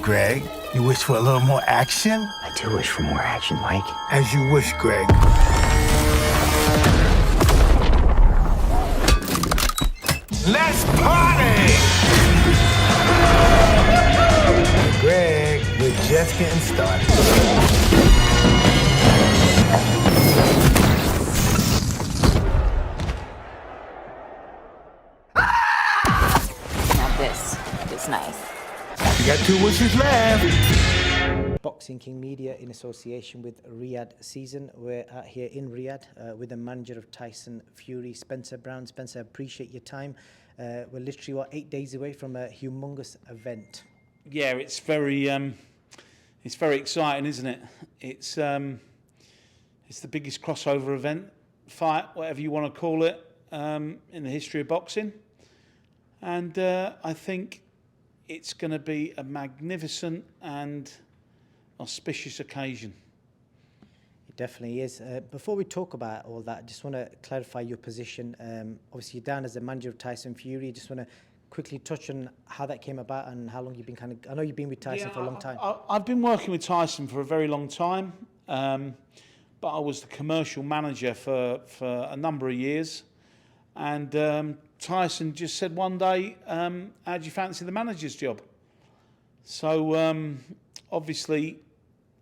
Greg. You wish for a little more action? I do wish for more action, Mike. As you wish, Greg. Let's party! Greg, we're just getting started. Now this is nice. You got 2 wishes left. Boxing King Media in association with Riyadh season. We're out here in Riyadh with the manager of Tyson Fury, Spencer Brown. Spencer, appreciate your time. We're literally 8 days away from a humongous event. Yeah, it's very exciting, isn't it? It's the biggest crossover event, fight, whatever you want to call it, in the history of boxing, and I think it's going to be a magnificent and auspicious occasion. It definitely is. Before we talk about all that, I just want to clarify your position. Obviously, you're down as the manager of Tyson Fury. Just want to quickly touch on how that came about and how long you've been I know you've been with Tyson for a long time. I've been working with Tyson for a very long time, but I was the commercial manager for a number of years. And Tyson just said one day, how do you fancy the manager's job? So obviously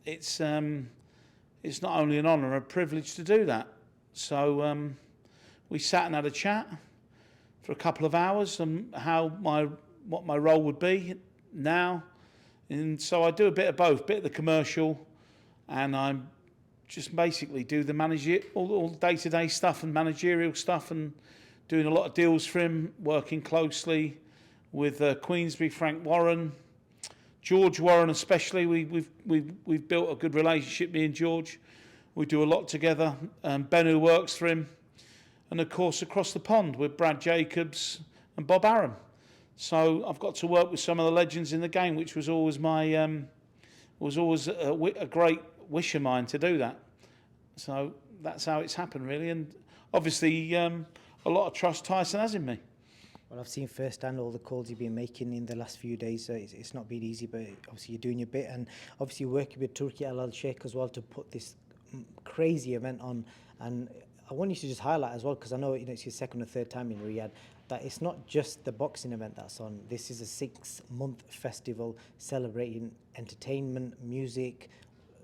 it's not only an honour, a privilege to do that. So we sat and had a chat for a couple of hours on what my role would be now. And so I do a bit of both, bit of the commercial, and I just basically do the all day-to-day stuff and managerial stuff, and doing a lot of deals for him, working closely with Queensberry, Frank Warren, George Warren especially. We've built a good relationship, me and George. We do a lot together. Ben, who works for him, and of course across the pond with Brad Jacobs and Bob Arum. So I've got to work with some of the legends in the game, which was always a great wish of mine to do that. So that's how it's happened, really. And obviously a lot of trust Tyson has in me. Well, I've seen firsthand all the calls you've been making in the last few days. So it's not been easy, but obviously you're doing your bit, and obviously working with Turki Al Sheikh as well to put this crazy event on. And I want you to just highlight as well, because I know it's your second or third time in Riyadh, that it's not just the boxing event that's on. This is a 6-month festival celebrating entertainment, music,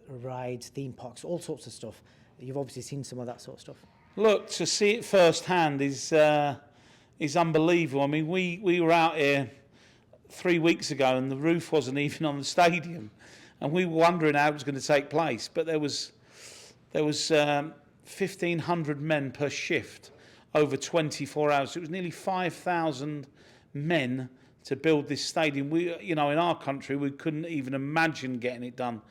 rides, theme parks, all sorts of stuff. You've obviously seen some of that sort of stuff. Look, to see it firsthand is unbelievable. I mean, we were out here 3 weeks ago and the roof wasn't even on the stadium, and we were wondering how it was going to take place. But there was 1,500 men per shift over 24 hours. It was nearly 5,000 men to build this stadium. In our country, we couldn't even imagine getting it done.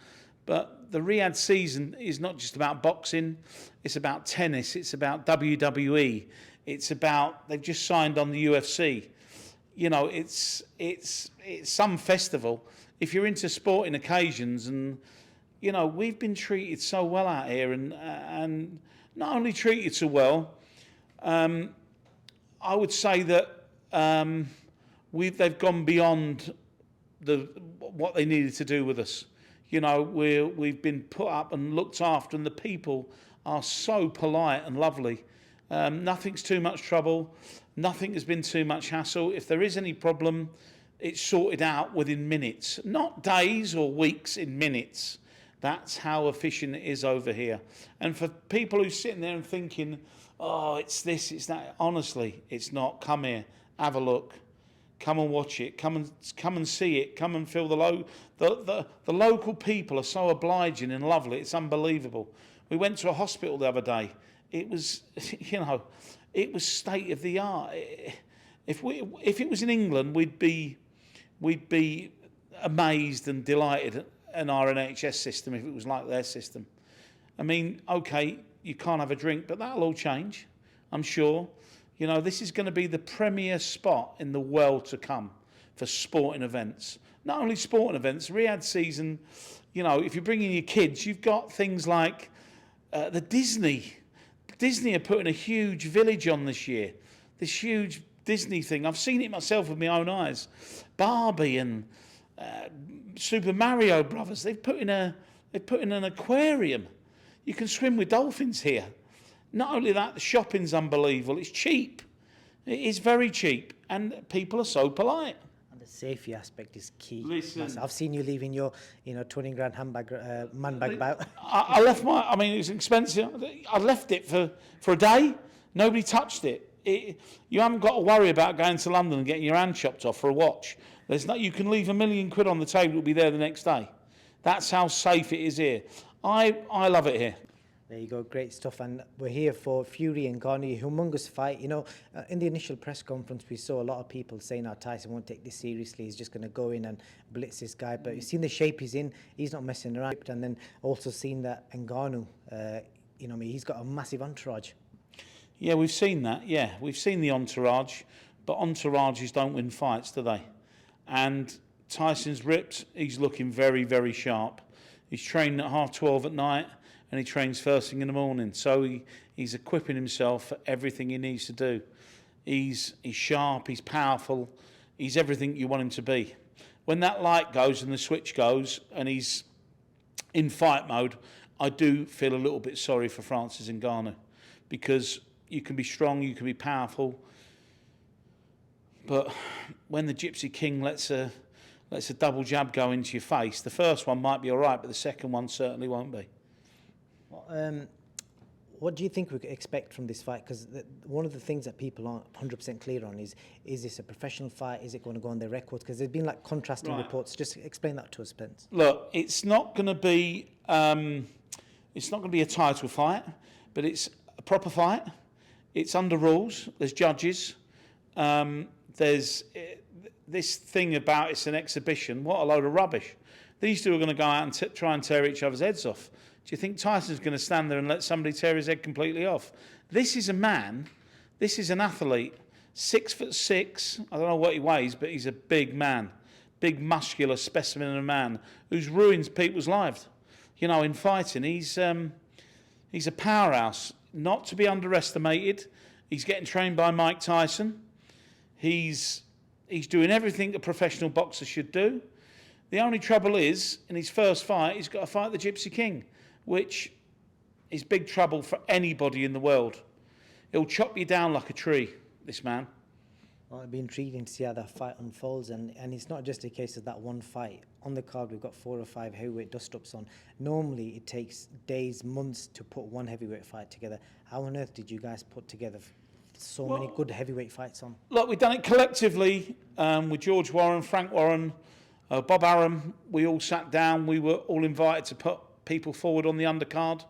But the Riyadh season is not just about boxing. It's about tennis. It's about WWE. It's about, they've just signed on the UFC. It's some festival. If you're into sporting occasions, and we've been treated so well out here, and not only treated so well, I would say that they've gone beyond what they needed to do with us. We've been put up and looked after, and the people are so polite and lovely. Nothing's too much trouble. Nothing has been too much hassle. If there is any problem, it's sorted out within minutes, not days or weeks, in minutes. That's how efficient it is over here. And for people who are sitting there and thinking, oh, it's this, it's that, honestly, it's not. Come here, have a look. Come and watch it. Come and see it. Come and feel the local people are so obliging and lovely. It's unbelievable. We went to a hospital the other day. It was, it was state of the art. If it was in England, we'd be amazed and delighted in our NHS system if it was like their system. I mean, okay, you can't have a drink, but that'll all change, I'm sure. This is going to be the premier spot in the world to come for sporting events. Not only sporting events, Riyadh season, if you're bringing your kids, you've got things like the Disney. Disney are putting a huge village on this year. This huge Disney thing. I've seen it myself with my own eyes. Barbie and Super Mario Brothers. They've put in an aquarium. You can swim with dolphins here. Not only that, the shopping's unbelievable. It's cheap. It is very cheap, and people are so polite. And the safety aspect is key. Listen. I've seen you leaving your 20 grand handbag, man bag about. I left it was expensive. I left it for a day. Nobody touched it. You haven't got to worry about going to London and getting your hand chopped off for a watch. You can leave £1 million on the table, it'll be there the next day. That's how safe it is here. I love it here. There you go, great stuff. And we're here for Fury and Ngannou, humongous fight. In the initial press conference, we saw a lot of people saying, Tyson won't take this seriously. He's just going to go in and blitz this guy. But you've seen the shape he's in. He's not messing around. And then also seen that Ngannou, he's got a massive entourage. Yeah, we've seen that. Yeah, we've seen the entourage. But entourages don't win fights, do they? And Tyson's ripped. He's looking very, very sharp. He's training at 12:30 at night, and he trains first thing in the morning. So he's equipping himself for everything he needs to do. He's sharp, he's powerful, he's everything you want him to be. When that light goes and the switch goes and he's in fight mode, I do feel a little bit sorry for Francis Ngannou, because you can be strong, you can be powerful, but when the Gypsy King lets a double jab go into your face, the first one might be all right, but the second one certainly won't be. What do you think we could expect from this fight? Because one of the things that people aren't 100% clear on is this a professional fight? Is it going to go on their records? Because there's been contrasting reports. Just explain that to us, Spence. Look, it's not going to be a title fight, but it's a proper fight. It's under rules. There's judges. There's this thing about it's an exhibition. What a load of rubbish. These two are going to go out and try and tear each other's heads off. Do you think Tyson's going to stand there and let somebody tear his head completely off? This is an athlete, 6'6". I don't know what he weighs, but he's a big man, big muscular specimen of a man who's ruined people's lives. In fighting, he's a powerhouse, not to be underestimated. He's getting trained by Mike Tyson. He's doing everything a professional boxer should do. The only trouble is, in his first fight, he's got to fight the Gypsy King, which is big trouble for anybody in the world. He'll chop you down like a tree, this man. Well, it'll be intriguing to see how that fight unfolds, and it's not just a case of that one fight. On the card, we've got 4 or 5 heavyweight dust-ups on. Normally, it takes days, months to put one heavyweight fight together. How on earth did you guys put together so many good heavyweight fights on? Look, we've done it collectively with George Warren, Frank Warren, Bob Arum. We all sat down. We were all invited to put people forward on the undercard.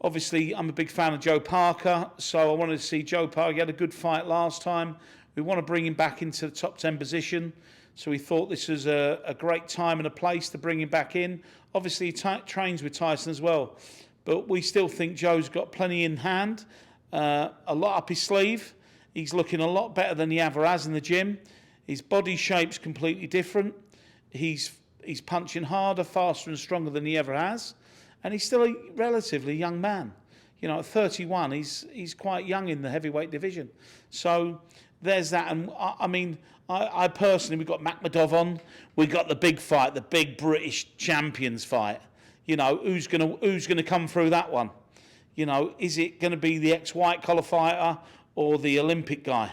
Obviously, I'm a big fan of Joe Parker, so I wanted to see Joe Parker. He had a good fight last time. We want to bring him back into the top 10 position, so we thought this was a great time and a place to bring him back in. Obviously, he trains with Tyson as well, but we still think Joe's got plenty in hand, a lot up his sleeve. He's looking a lot better than he ever has in the gym. His body shape's completely different. He's punching harder, faster and stronger than he ever has. And he's still a relatively young man. At 31, he's quite young in the heavyweight division. So there's that. And I personally, we've got Makhmedov on. We've got the big fight, the big British champions fight. Who's gonna come through that one? Is it going to be the ex-white collar fighter or the Olympic guy?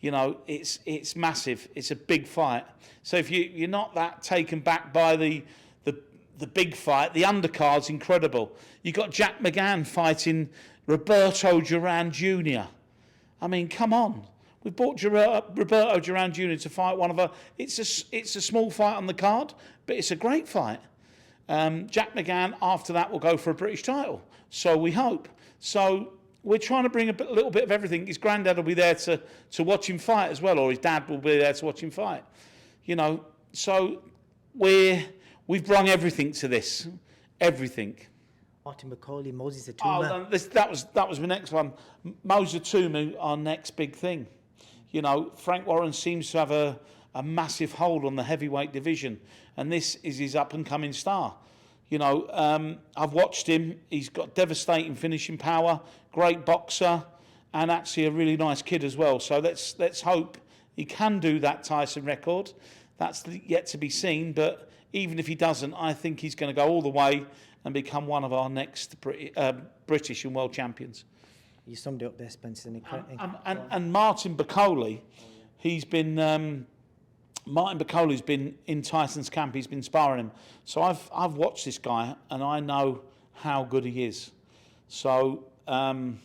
It's massive. It's a big fight. So if you're not that taken back by the big fight, the undercard's incredible. You got Jack McGann fighting Roberto Duran Jr. Come on. We bought Roberto Duran Jr. to fight one of our. It's a small fight on the card, but it's a great fight. Jack McGann after that will go for a British title. So we hope. So we're trying to bring a little bit of everything. His granddad will be there to watch him fight as well, or his dad will be there to watch him fight. So we've brought everything to this, everything. Martin McCauley, Moses Atuma. That was my next one. Moses Atuma, our next big thing. Frank Warren seems to have a massive hold on the heavyweight division, and this is his up-and-coming star. I've watched him. He's got devastating finishing power, great boxer, and actually a really nice kid as well. So let's hope He can do that Tyson record. That's yet to be seen, but even if he doesn't, I think he's going to go all the way and become one of our next British and world champions. You summed it up there, Spencer. And Martin Bacoli, he's been Martin Bacoli's been in Tyson's camp. He's been sparring him. So I've watched this guy and I know how good he is. So Carlos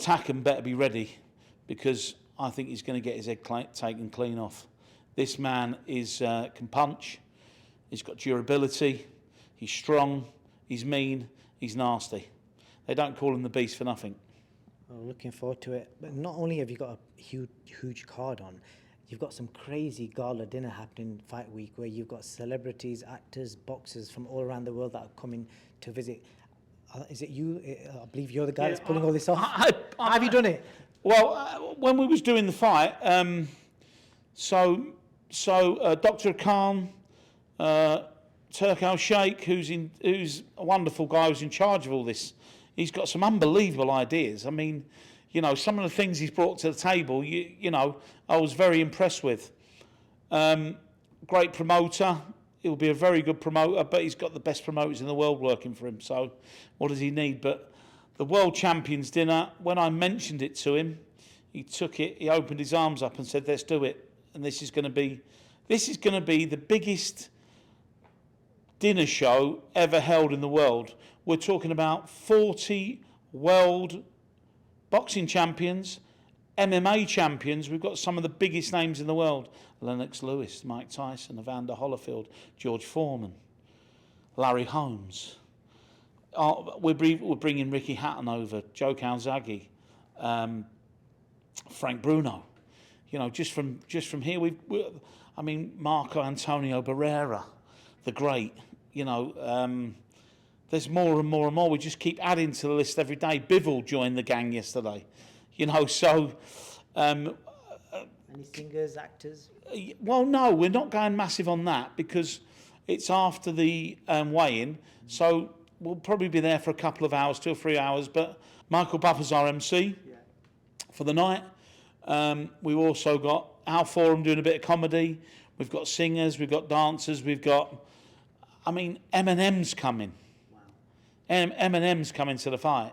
Takam better be ready, because I think he's going to get his head taken clean off. This man can punch. He's got durability. He's strong. He's mean. He's nasty. They don't call him the Beast for nothing. Well, looking forward to it. But not only have you got a huge card on, you've got some crazy gala dinner happening fight week where you've got celebrities, actors, boxers from all around the world that are coming to visit. Is it you? I believe you're the guy that's pulling all this off. How have you done it? Well, when we was doing the fight, so Dr. Khan, Turk al-Sheikh, who's a wonderful guy who's in charge of all this, he's got some unbelievable ideas. I mean, you know, some of the things he's brought to the table, you know, I was very impressed with. Great promoter. He'll be a very good promoter, but he's got the best promoters in the world working for him. So what does he need? But the World Champions dinner, when I mentioned it to him, he took it, he opened his arms up and said, let's do it. And this is going to be the biggest dinner show ever held in the world. We're talking about 40 world boxing champions, MMA champions. We've got some of the biggest names in the world. Lennox Lewis, Mike Tyson, Evander Holyfield, George Foreman, Larry Holmes. We're bringing Ricky Hatton over, Joe Calzaghe, Frank Bruno. You know, just from here, Marco Antonio Barrera, the great. You know, there's more and more and more. We just keep adding to the list every day. Bivol joined the gang yesterday. You know, so. Any singers, actors? Well, no, we're not going massive on that because it's after the weigh-in. So we'll probably be there for a couple of hours, 2 or 3 hours. But Michael Buffer's our MC for the night. We've also got Al Forum doing a bit of comedy. We've got singers, we've got dancers, we've got... Eminem's coming. Wow. Eminem's coming to the fight,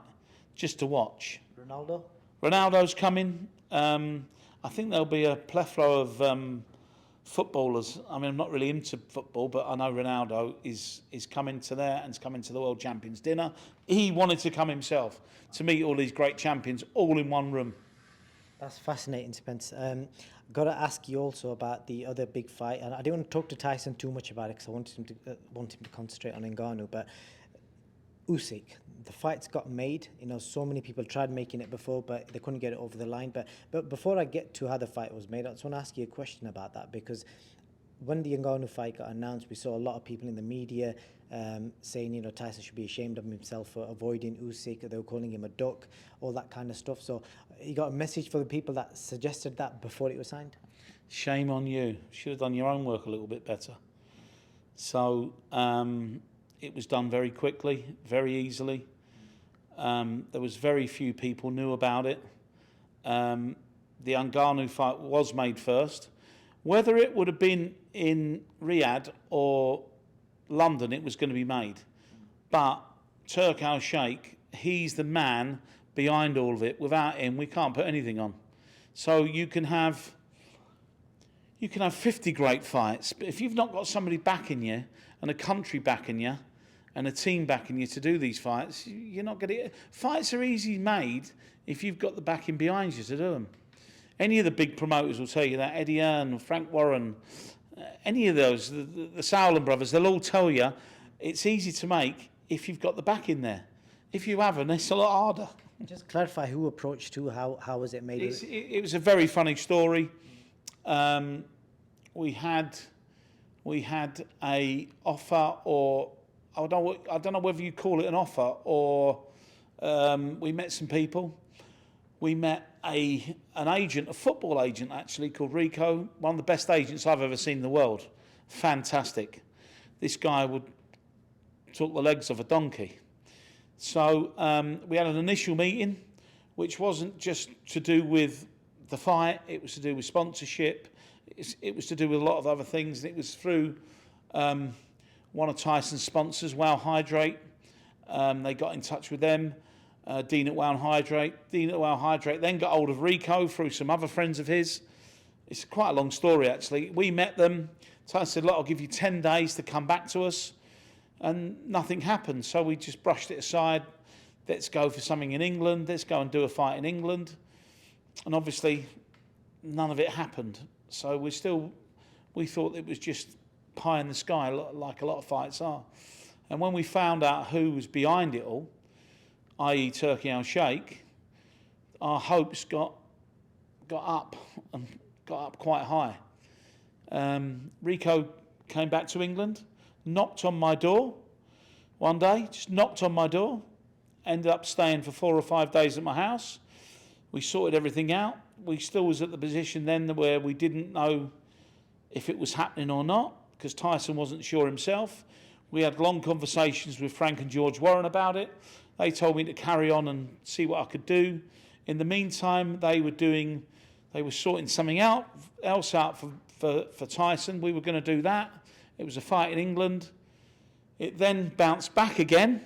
just to watch. Ronaldo's coming. I think there'll be a plethora of footballers. I mean, I'm not really into football, but I know Ronaldo is coming to there and is coming to the World Champions dinner. He wanted to come himself to meet all these great champions all in one room. That's fascinating, Spence. I've got to ask you also about the other big fight, and I didn't want to talk to Tyson too much about it because I want him to concentrate on Ngannou, but Usyk, the fight's got made. You know, so many people tried making it before, but they couldn't get it over the line. But before I get to how the fight was made, I just want to ask you a question about that, because when the Ngannou fight got announced, we saw a lot of people in the media saying, you know, Tyson should be ashamed of himself for avoiding Usyk. They were calling him a duck, all that kind of stuff. So you got a message for the people that suggested that before it was signed? Shame on you. Should have done your own work a little bit better. So it was done very quickly, very easily. There was very few people knew about it. The Ngannou fight was made first. Whether it would have been in Riyadh or London, it was going to be made. But Turk al-Sheikh, he's the man behind all of it. Without him, we can't put anything on. So you can have 50 great fights, but if you've not got somebody backing you and a country backing you and a team backing you to do these fights, you're not going to... Fights are easy made if you've got the backing behind you to do them. Any of the big promoters will tell you that. Eddie Earn, Frank Warren, any of those, the Sauerland brothers, they'll all tell you it's easy to make if you've got the back in there. If you haven't, it's a lot harder. Just clarify who approached who, how was it made? It was a very funny story. We had a offer, or I don't know whether you call it an offer, or we met some people. We met an agent, a football agent actually, called Rico, one of the best agents I've ever seen in the world. Fantastic. This guy would talk the legs of a donkey. So we had an initial meeting, which wasn't just to do with the fight. It was to do with sponsorship. It was to do with a lot of other things. And it was through one of Tyson's sponsors, Wow Hydrate. They got in touch with them, Dean at Wow Hydrate. Dean at Wow Hydrate then got hold of Rico through some other friends of his. It's quite a long story, actually. We met them. Tyson said, look, I'll give you 10 days to come back to us. And nothing happened. So we just brushed it aside. Let's go for something in England. Let's go and do a fight in England. And obviously, none of it happened. So we thought it was just pie in the sky, like a lot of fights are. And when we found out who was behind it all, i.e. Turki Al-Sheikh, our hopes got up and got up quite high. Rico came back to England, knocked on my door one day, just knocked on my door, ended up staying for 4 or 5 days at my house. We sorted everything out. We still was at the position then where we didn't know if it was happening or not, because Tyson wasn't sure himself. We had long conversations with Frank and George Warren about it. They told me to carry on and see what I could do. In the meantime, they were sorting something else out for Tyson. We were going to do that. It was a fight in England. It then bounced back again.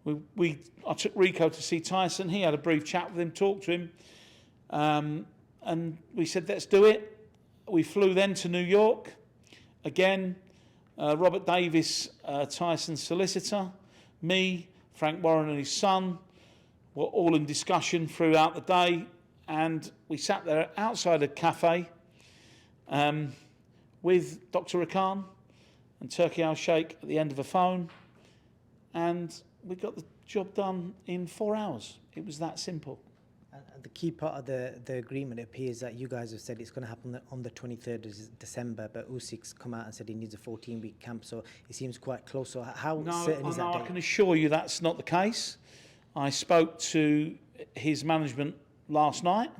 I took Rico to see Tyson. He had a brief chat with him, talked to him, and we said, let's do it. We flew then to New York. Again, Robert Davis, Tyson's solicitor, me, Frank Warren and his son were all in discussion throughout the day, and we sat there outside a cafe with Dr. Khan and Turki Al-Sheikh at the end of a phone, and we got the job done in 4 hours. It was that simple. And the key part of the agreement appears that you guys have said it's going to happen on the 23rd of December, but Usyk's come out and said he needs a 14-week camp, so it seems quite close. So how certain is that date? I can assure you that's not the case. I spoke to his management last night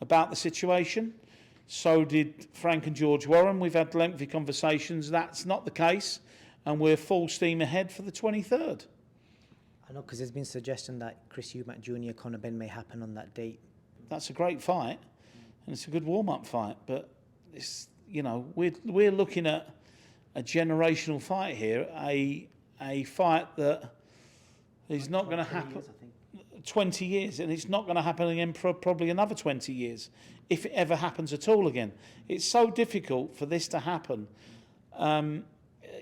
about the situation. So did Frank and George Warren. We've had lengthy conversations. That's not the case, and we're full steam ahead for the 23rd. I know, because there's been suggestion that Chris Eubank Jr. Conor Benn may happen on that date. That's a great fight, and it's a good warm-up fight. But it's, we're looking at a generational fight here, a fight that is not going to happen. 20 years, and it's not going to happen again for probably another 20 years, if it ever happens at all again. It's so difficult for this to happen.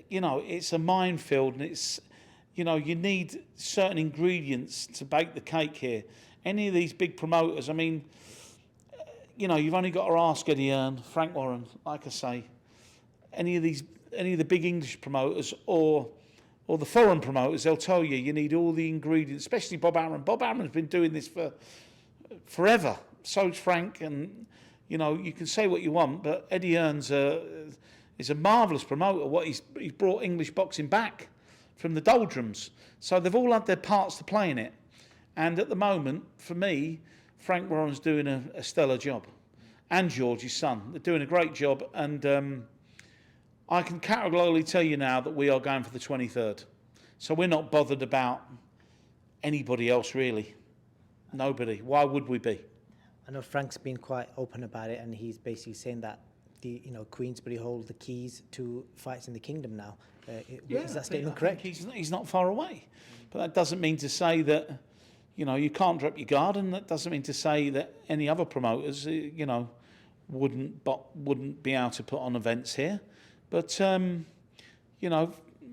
It's a minefield, and it's. You need certain ingredients to bake the cake here. Any of these big promoters, I mean, you've only got to ask Eddie Hearn, Frank Warren, like I say, any of the big English promoters or the foreign promoters, they'll tell you need all the ingredients, especially Bob Arum. Bob Arum's been doing this for forever. So's Frank, and, you can say what you want, but Eddie Hearn's is a marvellous promoter. He's brought English boxing back from the doldrums. So they've all had their parts to play in it. And at the moment, for me, Frank Warren's doing a stellar job. And George, his son. They're doing a great job. And I can categorically tell you now that we are going for the 23rd. So we're not bothered about anybody else, really. Nobody. Why would we be? I know Frank's been quite open about it, and he's basically saying that Queensberry hold the keys to fights in the kingdom now. Is that statement correct? He's not far away, but that doesn't mean to say that you can't drop your guard, and that doesn't mean to say that any other promoters wouldn't be able to put on events here. But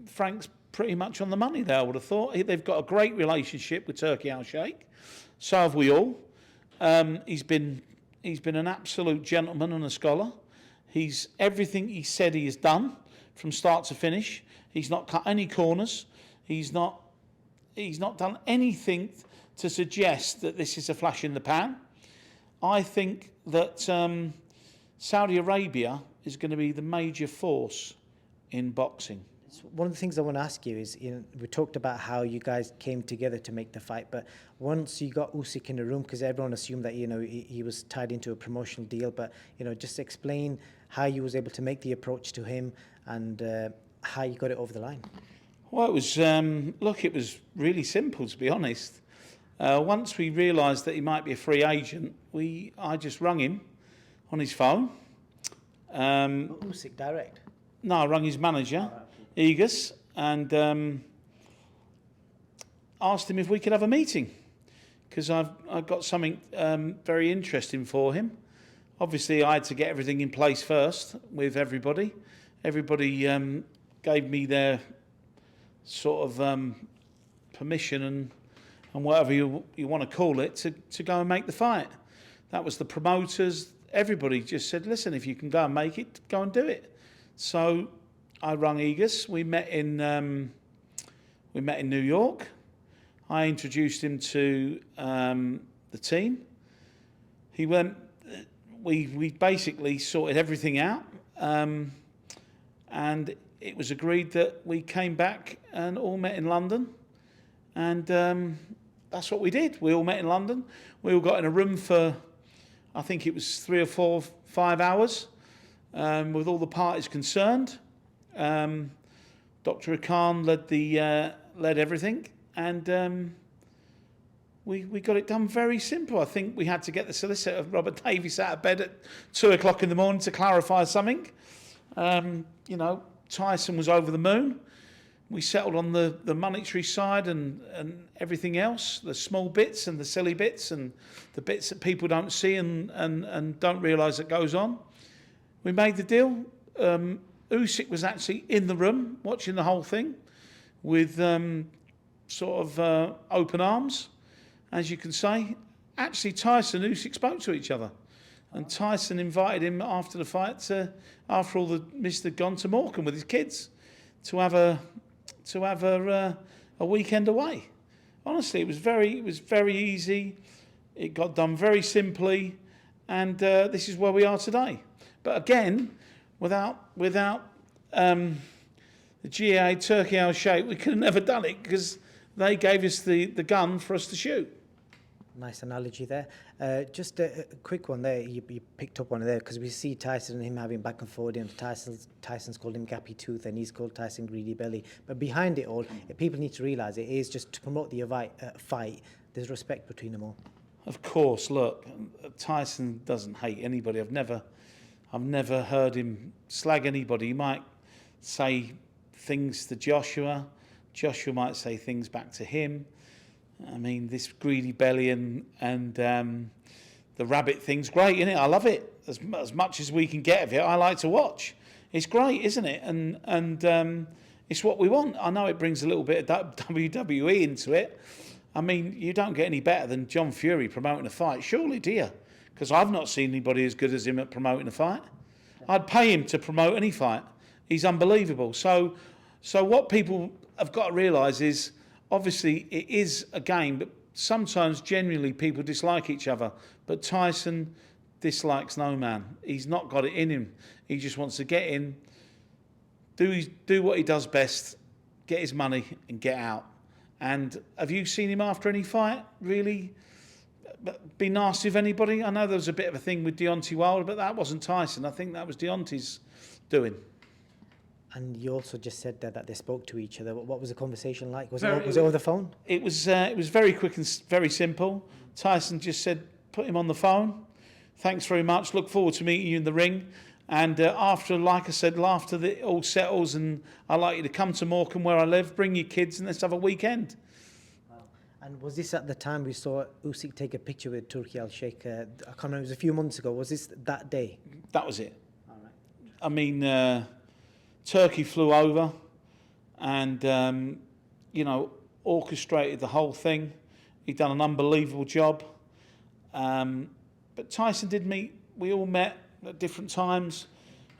Frank's pretty much on the money there, I would have thought. They've got a great relationship with Turki Al-Sheikh. So have we all. He's been an absolute gentleman and a scholar. He's everything he said he has done from start to finish. He's not cut any corners. He's not done anything to suggest that this is a flash in the pan. I think that Saudi Arabia is going to be the major force in boxing. One of the things I want to ask you is, we talked about how you guys came together to make the fight, but once you got Usyk in the room, because everyone assumed that he was tied into a promotional deal, but just explain how you was able to make the approach to him and how you got it over the line. Well, it was it was really simple, to be honest. Once we realised that he might be a free agent, I just rung him on his phone. Usyk direct. No, I rung his manager, Egas, and asked him if we could have a meeting, because I've got something very interesting for him. Obviously, I had to get everything in place first with everybody. Everybody gave me their sort of permission and whatever you want to call it to go and make the fight. That was the promoters. Everybody just said, listen, if you can go and make it, go and do it. So I rung Egas. We met in New York. I introduced him to the team. He went. We basically sorted everything out, and it was agreed that we came back and all met in London, and that's what we did. We all met in London. We all got in a room for, I think it was 3 or 4, 5 hours, with all the parties concerned. Dr. Khan led everything, and we got it done very simple. I think we had to get the solicitor, Robert Davies, out of bed at 2 o'clock in the morning to clarify something. Tyson was over the moon. We settled on the monetary side and everything else, the small bits and the silly bits and the bits that people don't see and don't realise that goes on. We made the deal. Usyk was actually in the room watching the whole thing with open arms, as you can say. Actually, Tyson and Usyk spoke to each other. And Tyson invited him after the fight, after all the mist had gone, to Morecambe with his kids to have a weekend away. Honestly, it was very easy. It got done very simply, and this is where we are today. But again, without the GA Turkey Al Sheikh, we could have never done it, because they gave us the gun for us to shoot. Nice analogy there. Just a quick one there. You picked up one there, because we see Tyson and him having back and forward. And Tyson's called him Gappy Tooth, and he's called Tyson Greedy Belly. But behind it all, people need to realise it is just to promote the fight. There's respect between them all. Of course, look, Tyson doesn't hate anybody. I've never heard him slag anybody. He might say things to Joshua. Joshua might say things back to him. I mean, this greedy belly and the rabbit thing's great, isn't it? I love it. As much as we can get of it, I like to watch. It's great, isn't it? And it's what we want. I know it brings a little bit of WWE into it. I mean, you don't get any better than John Fury promoting a fight, surely, do you? Because I've not seen anybody as good as him at promoting a fight. I'd pay him to promote any fight. He's unbelievable. So what people have got to realise is, obviously, it is a game, but sometimes, genuinely, people dislike each other. But Tyson dislikes no man. He's not got it in him. He just wants to get in, do what he does best, get his money, and get out. And have you seen him after any fight really be nasty with anybody? I know there was a bit of a thing with Deontay Wilder, but that wasn't Tyson. I think that was Deontay's doing. And you also just said that they spoke to each other. What was the conversation like? Was it over the phone? It was very quick and very simple. Tyson just said, put him on the phone. Thanks very much. Look forward to meeting you in the ring. And after, like I said, after it all settles, and I'd like you to come to Morecambe where I live, bring your kids, and let's have a weekend. Wow. And was this at the time we saw Usyk take a picture with Turkey Al Sheikh? I can't remember, it was a few months ago. Was this that day? That was it. All right. I mean, Turkey flew over and, orchestrated the whole thing. He'd done an unbelievable job. But Tyson did meet, we all met at different times,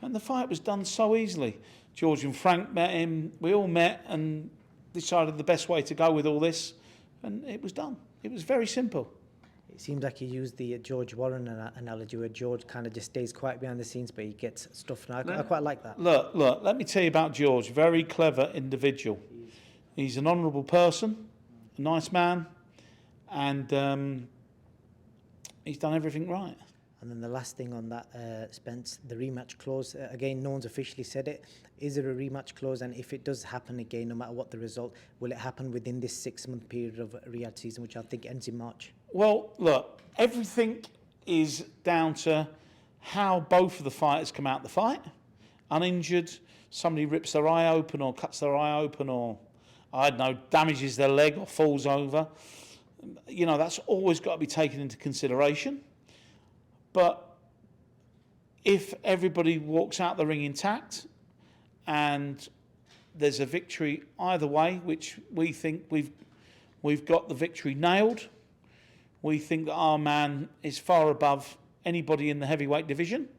and the fight was done so easily. George and Frank met him, we all met and decided the best way to go with all this, and it was done. It was very simple. It seems like you used the George Warren analogy, where George kind of just stays quiet behind the scenes, but he gets stuff now. I quite like that. Look, let me tell you about George. Very clever individual. He's an honourable person, a nice man, and he's done everything right. And then the last thing on that, Spence, the rematch clause. Again, no one's officially said it. Is there a rematch clause? And if it does happen again, no matter what the result, will it happen within this 6-month period of Riyadh season, which I think ends in March? Well, look, everything is down to how both of the fighters come out the fight. Uninjured, somebody rips their eye open or cuts their eye open or, I don't know, damages their leg or falls over. You know, that's always got to be taken into consideration. But if everybody walks out the ring intact and there's a victory either way, which we think we've got the victory nailed, we think that our man is far above anybody in the heavyweight division,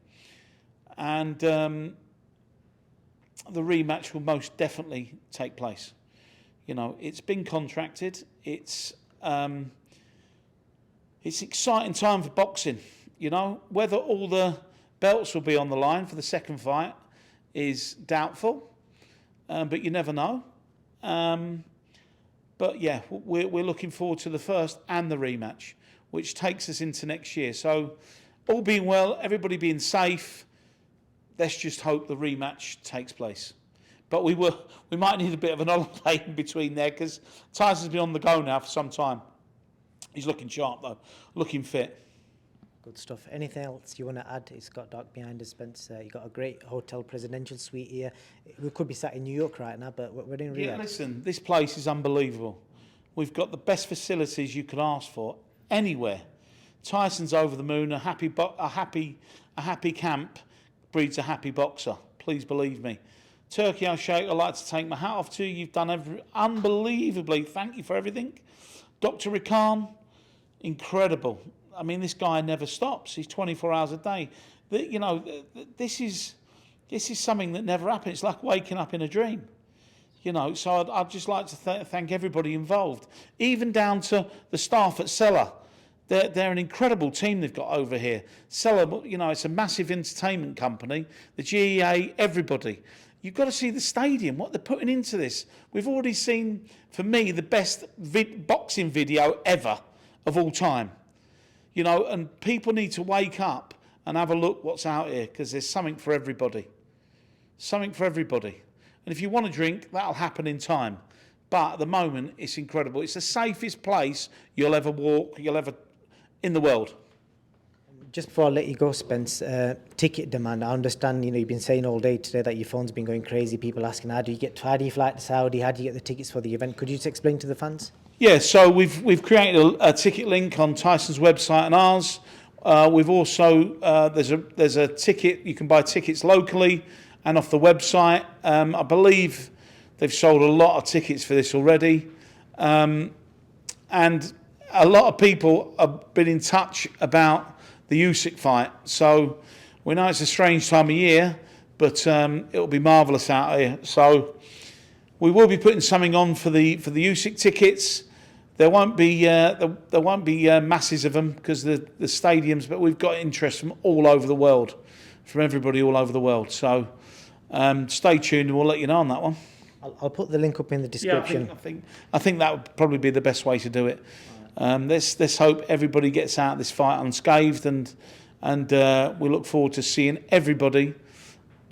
and the rematch will most definitely take place. You know, it's been contracted. It's exciting time for boxing. You know, whether all the belts will be on the line for the second fight is doubtful, but you never know. But yeah, we're looking forward to the first and the rematch, which takes us into next year. So, all being well, everybody being safe, let's just hope the rematch takes place. But we might need a bit of an holiday in between there, because Tyson's been on the go now for some time. He's looking sharp though, looking fit. Good stuff. Anything else you want to add? It's got dark behind us, Spence. You got a great hotel presidential suite here. We could be sat in New York right now, but we're in Riyadh. Yeah, listen, this place is unbelievable. We've got the best facilities you could ask for anywhere. Tyson's over the moon. A happy camp breeds a happy boxer. Please believe me. Turkey Al Sheikh, I'd like to take my hat off to you. You've done unbelievably. Thank you for everything. Dr. Rikan, incredible. I mean, this guy never stops. He's 24 hours a day. You know, this is something that never happened. It's like waking up in a dream. You know, so I'd just like to thank everybody involved, even down to the staff at Cellar. They're an incredible team they've got over here. Cellar, you know, it's a massive entertainment company. The GEA, everybody. You've got to see the stadium, what they're putting into this. We've already seen, for me, the best boxing video ever of all time. You know, and people need to wake up and have a look what's out here, because there's something for everybody. Something for everybody. And if you want to drink, that'll happen in time. But at the moment, it's incredible. It's the safest place you'll ever walk, in the world. Just before I let you go, Spence, ticket demand. I understand, you know, you've been saying all day today that your phone's been going crazy. People asking, how do you fly to Saudi? How do you get the tickets for the event? Could you just explain to the fans? Yeah, so we've created a ticket link on Tyson's website and ours. We've also there's a ticket, you can buy tickets locally and off the website. I believe they've sold a lot of tickets for this already, and a lot of people have been in touch about the Usyk fight. So we know it's a strange time of year, but it'll be marvellous out here. So we will be putting something on for the Usyk tickets. There won't be masses of them because the stadiums, but we've got interest from all over the world, from everybody all over the world. So stay tuned and we'll let you know on that one. I'll put the link up in the description. Yeah, I think that would probably be the best way to do it. Let's hope everybody gets out of this fight unscathed, and we look forward to seeing everybody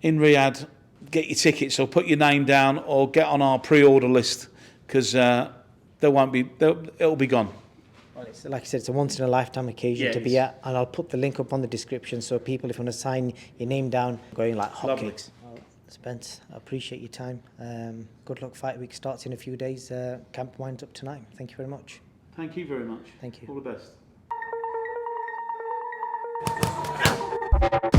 in Riyadh. Get your tickets or put your name down or get on our pre-order list, because it'll be gone. Well, like I said, it's a once-in-a-lifetime occasion to be at, and I'll put the link up on the description so people, if you want to sign your name down, going like hotcakes. Well, Spence, I appreciate your time. Good luck. Fight week starts in a few days. Camp winds up tonight. Thank you very much. Thank you very much. Thank you. All the best.